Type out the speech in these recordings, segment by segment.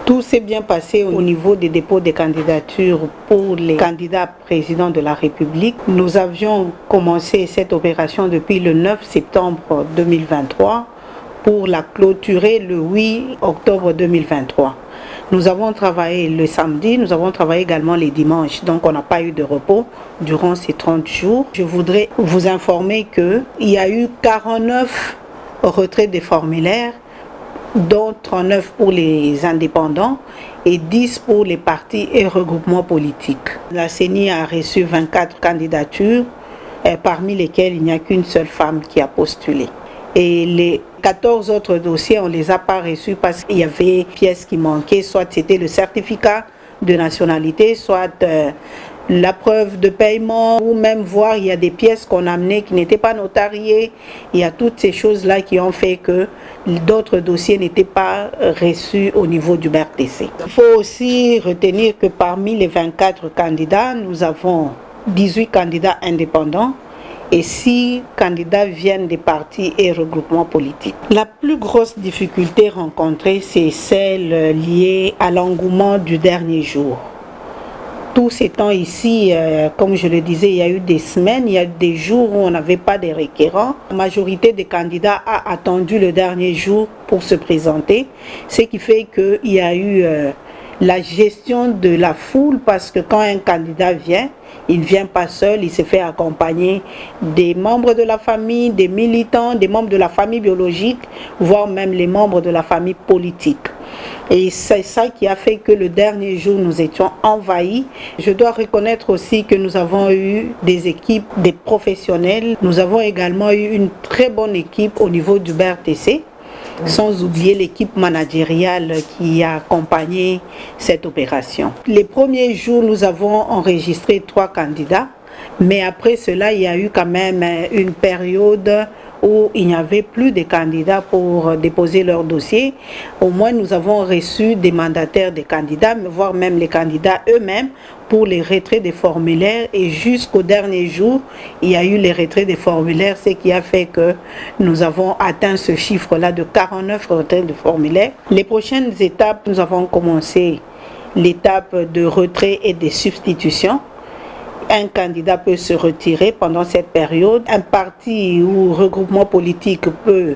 Tout s'est bien passé au niveau des dépôts des candidatures pour les candidats présidents de la République. Nous avions commencé cette opération depuis le 9 septembre 2023 pour la clôturer le 8 octobre 2023. Nous avons travaillé le samedi, nous avons travaillé également les dimanches, donc on n'a pas eu de repos durant ces 30 jours. Je voudrais vous informer qu'il y a eu 49 retraits des formulaires, dont 39 pour les indépendants et 10 pour les partis et regroupements politiques. La CENI a reçu 24 candidatures, parmi lesquelles il n'y a qu'une seule femme qui a postulé. Et les 14 autres dossiers, on ne les a pas reçus parce qu'il y avait des pièces qui manquaient, soit c'était le certificat de nationalité, soit la preuve de paiement, ou même voir il y a des pièces qu'on a amenées qui n'étaient pas notariées. Il y a toutes ces choses-là qui ont fait que d'autres dossiers n'étaient pas reçus au niveau du BRTC. Il faut aussi retenir que parmi les 24 candidats, nous avons 18 candidats indépendants et 6 candidats viennent des partis et regroupements politiques. La plus grosse difficulté rencontrée, c'est celle liée à l'engouement du dernier jour. Tous ces temps ici, comme je le disais, il y a eu des semaines, il y a eu des jours où on n'avait pas de requérants. La majorité des candidats a attendu le dernier jour pour se présenter, ce qui fait qu'il y a eu la gestion de la foule, parce que quand un candidat vient, il ne vient pas seul, il se fait accompagner des membres de la famille, des militants, des membres de la famille biologique, voire même les membres de la famille politique. Et c'est ça qui a fait que le dernier jour, nous étions envahis. Je dois reconnaître aussi que nous avons eu des équipes, des professionnels. Nous avons également eu une très bonne équipe au niveau du BRTC, sans oublier l'équipe managériale qui a accompagné cette opération. Les premiers jours, nous avons enregistré 3 candidats, mais après cela, il y a eu quand même une période où il n'y avait plus de candidats pour déposer leur dossier. Au moins, nous avons reçu des mandataires des candidats, voire même les candidats eux-mêmes, pour les retraits des formulaires. Et jusqu'au dernier jour, il y a eu les retraits des formulaires, ce qui a fait que nous avons atteint ce chiffre-là de 49 retraits de formulaires. Les prochaines étapes, nous avons commencé l'étape de retrait et de substitution. Un candidat peut se retirer pendant cette période. Un parti ou regroupement politique peut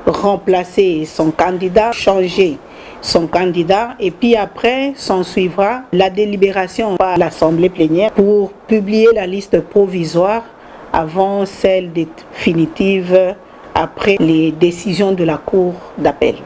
remplacer son candidat, changer son candidat. Et puis après, s'en suivra la délibération par l'Assemblée plénière pour publier la liste provisoire avant celle définitive après les décisions de la Cour d'appel.